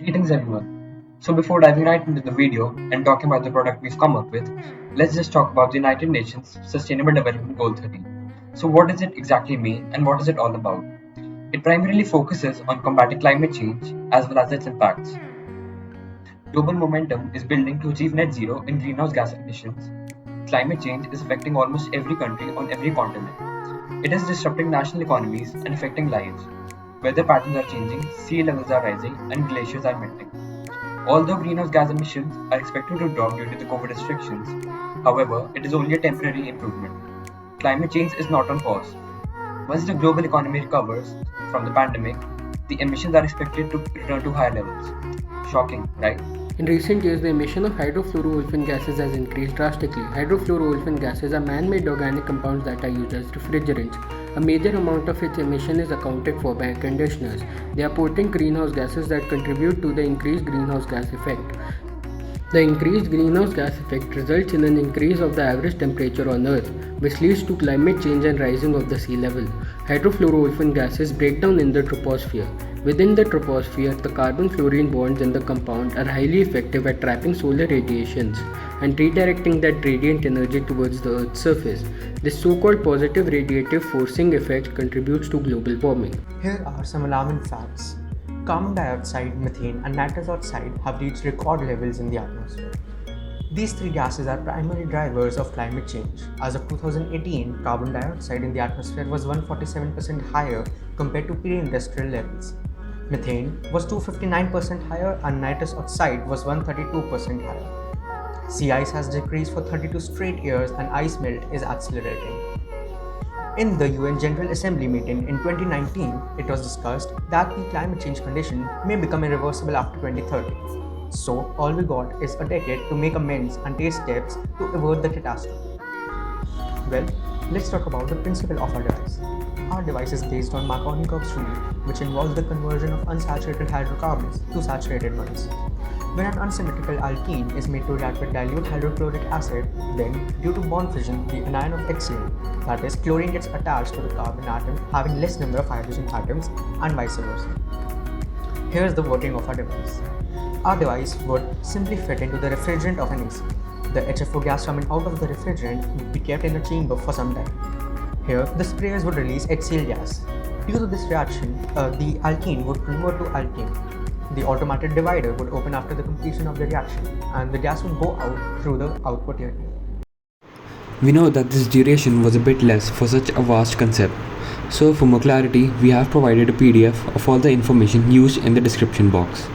Greetings everyone. So before diving right into the video and talking about the product we've come up with, let's just talk about the United Nations Sustainable Development Goal 13. So what does it exactly mean and what is it all about? It primarily focuses on combating climate change as well as its impacts. Global momentum is building to achieve net zero in greenhouse gas emissions. Climate change is affecting almost every country on every continent. It is disrupting national economies and affecting lives. Weather patterns are changing, sea levels are rising, and glaciers are melting. Although greenhouse gas emissions are expected to drop due to the COVID restrictions, however, it is only a temporary improvement. Climate change is not on pause. Once the global economy recovers from the pandemic, the emissions are expected to return to higher levels. Shocking, right? In recent years, the emission of hydrofluoroolefin gases has increased drastically. Hydrofluoroolefin gases are man-made organic compounds that are used as refrigerants. A major amount of its emission is accounted for by air conditioners. They are potent greenhouse gases that contribute to the increased greenhouse gas effect. The increased greenhouse gas effect results in an increase of the average temperature on Earth, which leads to climate change and rising of the sea level. Hydrofluoroolefin gases break down in the troposphere. Within the troposphere, the carbon-fluorine bonds in the compound are highly effective at trapping solar radiations and redirecting that radiant energy towards the Earth's surface. This so-called positive radiative forcing effect contributes to global warming. Here are some alarming facts. Carbon dioxide, methane, and nitrous oxide have reached record levels in the atmosphere. These three gases are primary drivers of climate change. As of 2018, carbon dioxide in the atmosphere was 147% higher compared to pre-industrial levels. Methane was 259% higher and nitrous oxide was 132% higher. Sea ice has decreased for 32 straight years and ice melt is accelerating. In the UN General Assembly meeting in 2019, it was discussed that the climate change condition may become irreversible after 2030. So, all we got is a decade to make amends and take steps to avert the catastrophe. Well, let's talk about the principle of our device. Our device is based on Markovnikov's rule, which involves the conversion of unsaturated hydrocarbons to saturated ones. When an unsymmetrical alkene is made to react with dilute hydrochloric acid, then due to bond fission, the anion of HCl, that is, chlorine, gets attached to the carbon atom having less number of hydrogen atoms and vice versa. Here's the working of our device. Our device would simply fit into the refrigerant of an AC. The HFO gas coming out of the refrigerant would be kept in a chamber for some time. Here, the sprayers would release HCl gas. Due to this reaction, the alkene would convert to alkane. The automated divider would open after the completion of the reaction, and the gas would go out through the output unit. We know that this duration was a bit less for such a vast concept. So for more clarity, we have provided a PDF of all the information used in the description box.